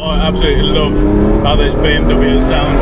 I absolutely love how those BMWs sound.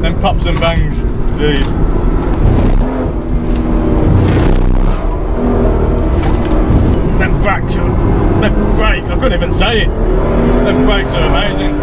Then pops and bangs, jeez. Them brakes, I couldn't even say it. Them brakes are amazing.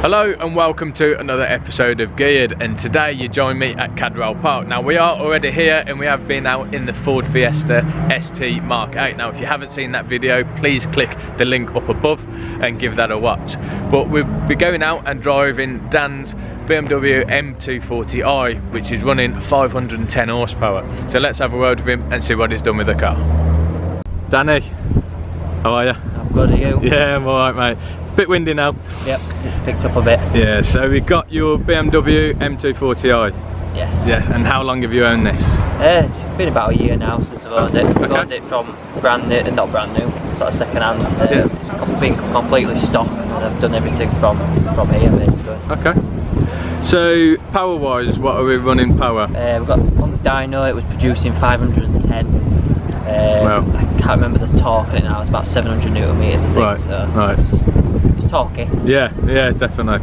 Hello and welcome to another episode of Geared, and today you join me at Cadwell Park. Now we are already here and we have been out in the Ford Fiesta ST Mark 8. Now if you haven't seen that video, please click the link up above and give that a watch. But we'll be going out and driving Dan's BMW M240i, which is running 510 horsepower. So let's have a word with him and see what he's done with the car. Danny, how are you? I'm good, are you? Yeah, I'm alright mate. Bit windy now. Yep, it's picked up a bit. Yeah, so we got your BMW M240i. Yes. Yeah, and how long have you owned this? It's been about a year now since I've owned it. I've owned it from brand new, not brand new, sort of second hand. Yeah. It's been completely stock and I've done everything from here basically. Okay. So power wise, what are we running power? We've got on the dyno, it was producing 510. Wow. I can't remember the torque on it now, it's about 700 newton meters I think. Right, so nice. It's torquey. Yeah, yeah, definitely.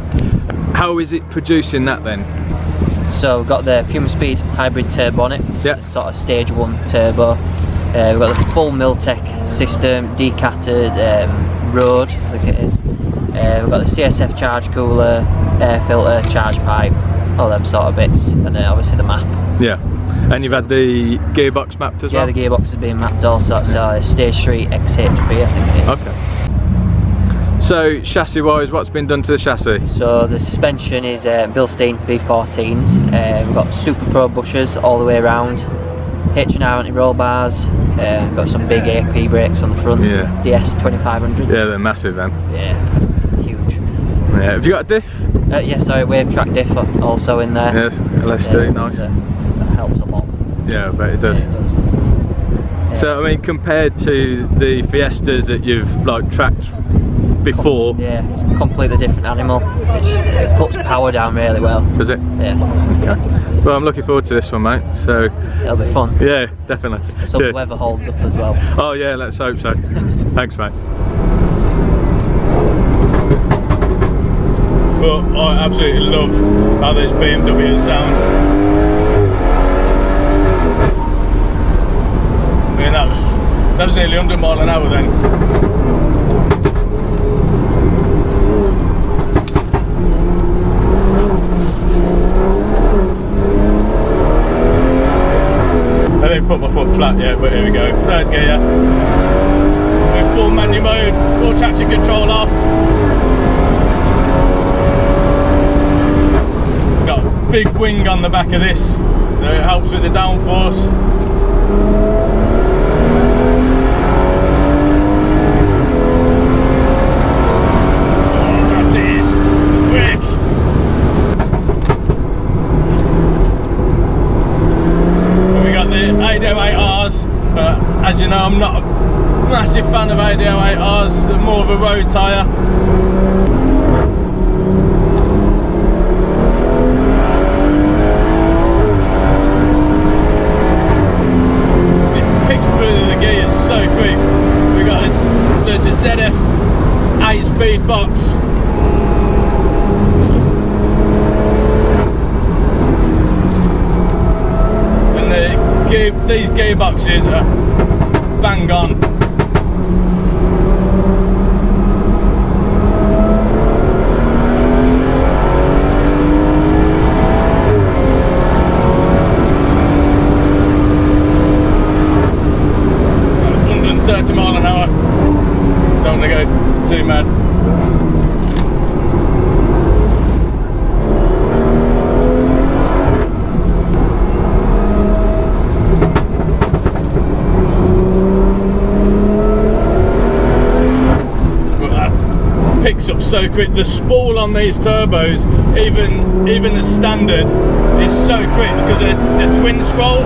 How is it producing that then? So we've got the Pumaspeed hybrid turbo on it, so yeah. it's sort of stage 1 turbo. We've got the full Milltek system, decatted road, I think it is. We've got the CSF Chargecooler, air filter, charge pipe, all them sort of bits, and then obviously the map. Yeah. And you've had the gearbox mapped as well? Yeah, the gearbox is being mapped also, so stage 3 XHP I think it is. Okay. So chassis wise, what's been done to the chassis? So the suspension is Bilstein B14s. We've got SuperPro bushers all the way around, H&R anti-roll bars, got some big AFE brakes on the front, yeah. DS 2500s. Yeah, they're massive then. Yeah, huge. Yeah. Have you got a diff? Yeah, sorry, Wavetrac diff also in there. Yes, LSD, nice. That helps a lot. Yeah, I bet it does. Yeah, it does. So I mean, compared to the Fiestas that you've like tracked before, yeah, it's a completely different animal. It puts power down really well. Does it? Yeah. Okay. Well, I'm looking forward to this one, mate. So it'll be fun. Yeah, definitely. So the weather holds up as well. Oh yeah, let's hope so. Thanks, mate. But I absolutely love how those BMWs sound. I mean, that was nearly 100 miles an hour then. I didn't put my foot flat yet, but here we go. Third gear. With full manual mode, full traction control off. Got a big wing on the back of this, so it helps with the downforce. know, I'm not a massive fan of AD08Rs, they're more of a road tyre. It picks through the gears so quick. We got this, so it's a ZF 8-speed box. These gearboxes are bang on. At 130 mile an hour. Don't want to go too mad. Picks up so quick. The spool on these turbos, even the standard, is so quick because of the twin scroll.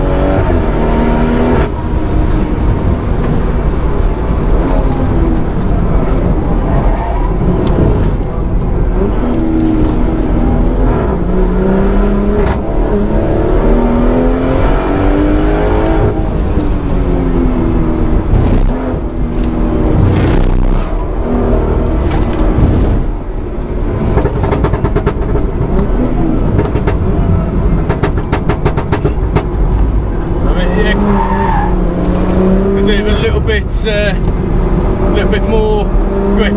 A little bit more grip.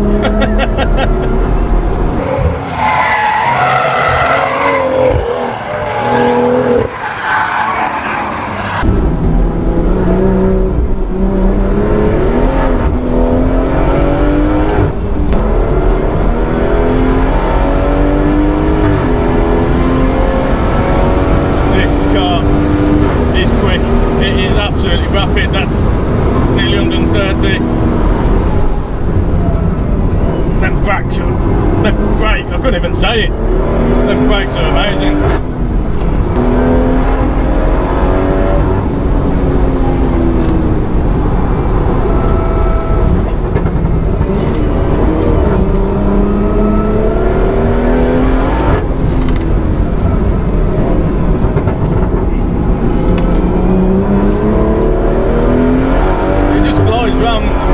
This car is quick. It is absolutely rapid. That's nearly 130. Them brakes, I couldn't even say it. Them brakes are amazing.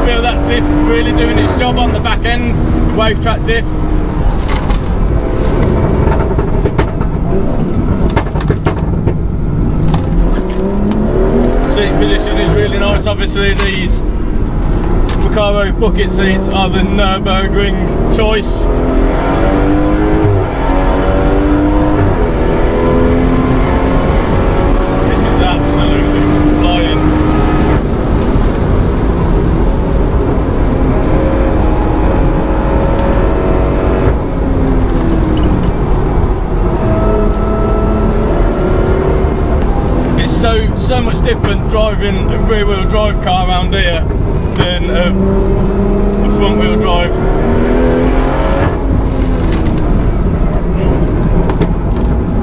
Feel that diff really doing its job on the back end, the Wavetrac diff. Seat position is really nice. Obviously these Recaro bucket seats are the Nürburgring choice. This is absolutely flying. So much different driving a rear wheel drive car around here than a front wheel drive.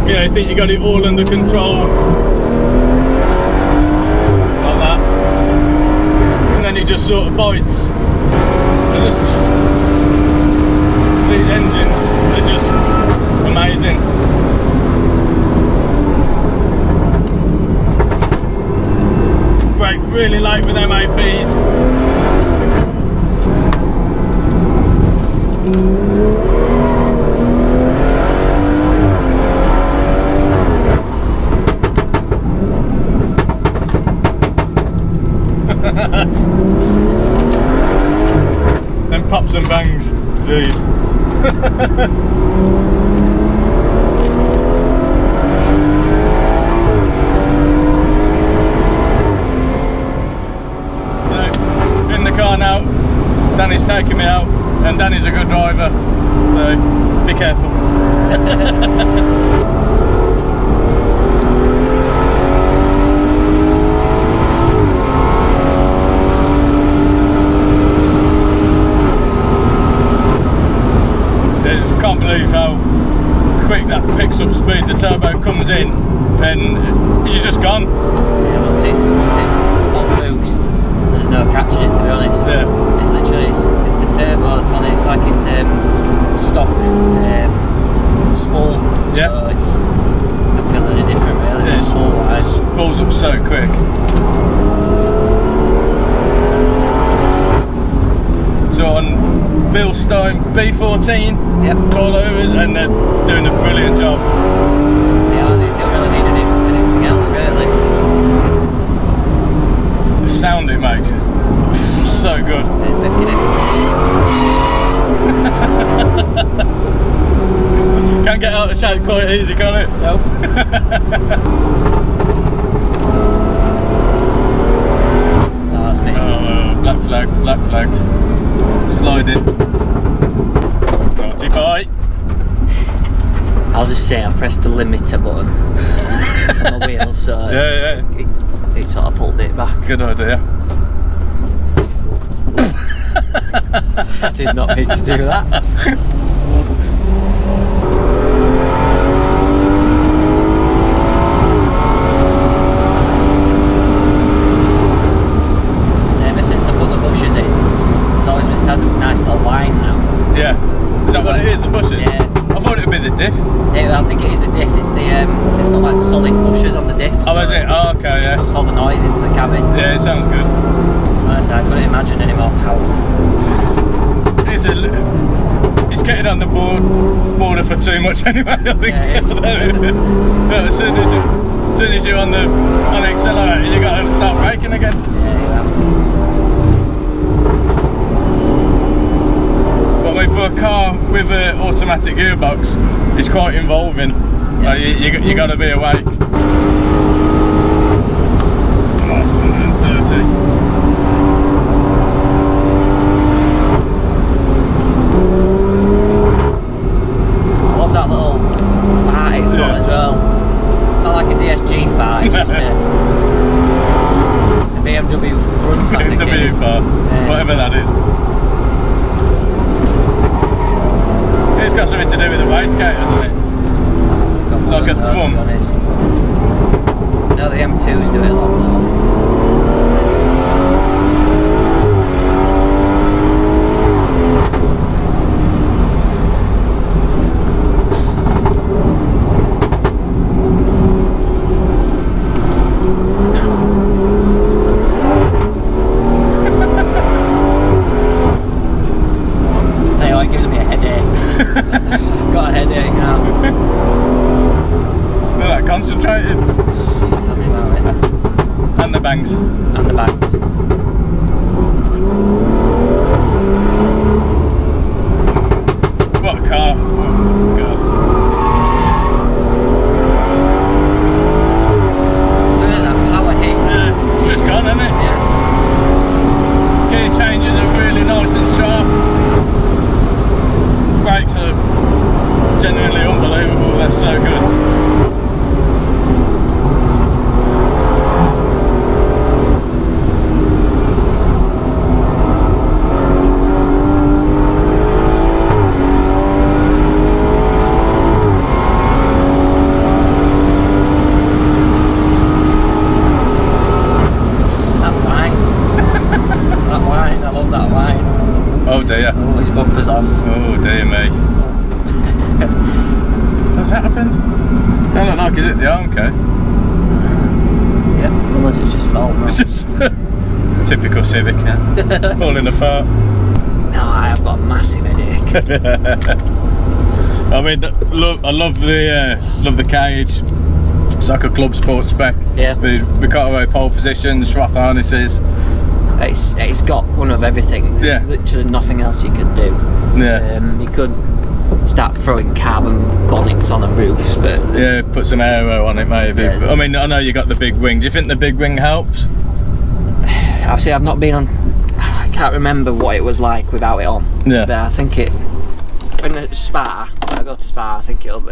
You know, you think you got it all under control like that, and then it just sort of bites. These engines are just amazing. Really late with them APs. Them pops and bangs, jeez. Now Danny's taking me out, and Danny's a good driver, so be careful. I just can't believe how quick that picks up speed. The turbo comes in and you're just gone. Yeah, once it's on boost, there's no catching it, to be honest. Yeah. It's literally the turbo that's on it. It's like it's stock spool. Yeah. So it's not feeling any different really. Yeah, Spool-wise. spools up so quick. So on Bilstein B14 Coilovers, and they're doing a brilliant job. Yeah, they don't really need anything else really. The sound it makes is so good. Can't get out of shape quite easy, can it? No. Oh, that's me. Black flagged. Sliding. Naughty boy. I'll just say I pressed the limiter button on the wheel, so Yeah. it sort of pulled it back. Good idea. I did not mean to do that. Ever since I put the bushes in, it's always been had a nice little whine now. Yeah. Is that what it is, the bushes? Yeah. I thought it would be the diff. I think it is the diff. It's the it's got like solid bushes on the diff. Oh, is it? Oh, okay, It yeah. puts all the noise into the cabin. Yeah, it sounds good. Honestly, I couldn't imagine any more power. It's getting on the border for too much anyway, I think. Yeah, it is. As soon as you're on the accelerator, you got to start braking again. Yeah, you have. But I mean, for a car with an automatic gearbox, it's quite involving. Yeah. You got to be awake. Oh, it's 130. That little fart it's got as well. It's not like a DSG fart, it's just a BMW front. BMW fart, whatever that is. It's got something to do with the wastegate, hasn't it? It's like a thumb. No, the M2s do it a lot more. Concentrated. Tell me about it. And the bangs. And the bangs. What a car. Oh god. As soon as that power hits. Yeah, it's just gone, isn't it? Yeah. Gear changes are really nice and sharp. Brakes are genuinely unbelievable, they're so good. Oh dear. Oh, his bumper's off. Oh dear me. What's happened? Don't look like, is it the arm key? Yep, unless it's just falling off. It's just typical Civic, yeah? Falling apart. No, I have got a massive headache. I mean, I love the cage. It's like a club sport spec. Yeah. With Recaro pole position, Schroth Harnesses. It's got one of everything. There's literally nothing else you could do. Yeah. You could start throwing carbon bonnets on the roofs, but yeah, put some aero on it maybe. Yeah. I mean, I know you got the big wing. Do you think the big wing helps? Obviously, I've not been on. I can't remember what it was like without it on. Yeah. But I think when I go to Spa, I think it'll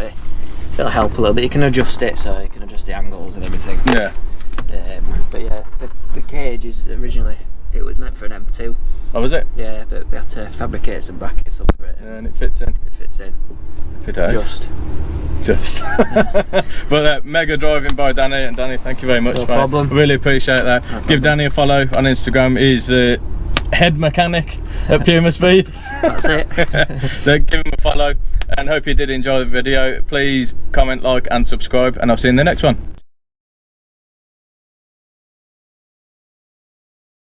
help a little bit. You can adjust it, so you can adjust the angles and everything. Yeah. But yeah, the cage is originally. It was meant for an M2. Oh, was it? Yeah, but we had to fabricate some brackets up for it. Yeah, and it fits in. It fits in. If it does. Just. just. But mega driving by Danny, and Danny, thank you very much. No problem. Really appreciate that. Give Danny a follow on Instagram. He's head mechanic at Pumaspeed. That's it. So give him a follow, and hope you did enjoy the video. Please comment, like and subscribe, and I'll see you in the next one.